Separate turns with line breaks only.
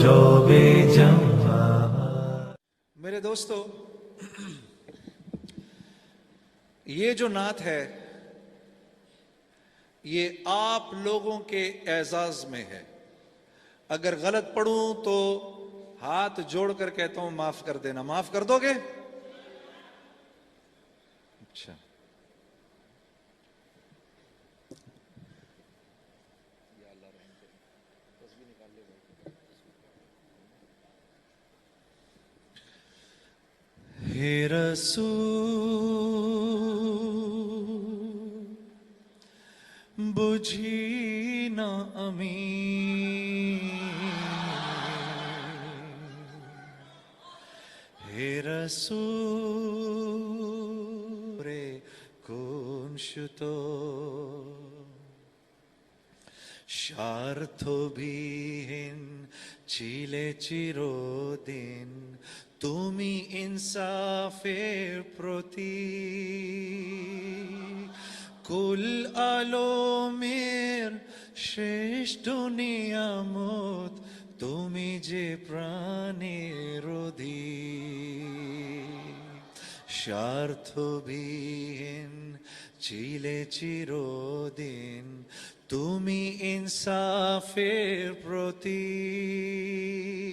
जबे जमा।
मेरे दोस्तों, ये जो नात है ये आप लोगों के एजाज में है। अगर गलत पढ़ूं तो हाथ जोड़कर कहता हूं माफ कर देना। माफ कर दोगे? अच्छा, हे रसूल बुझी न अमी, হে রাসূল রে কোন সুত স্বার্থবিহীন ছিলে চিরদিন, তুমি ইনসাফের প্রতীক। কুল আলমের শ্রেষ্ঠ নিয়ামত, তুমি যে প্রাণের অধিক। স্বার্থবিহীন ছিলে চিরদিন, তুমি ইনসাফের প্রতীক।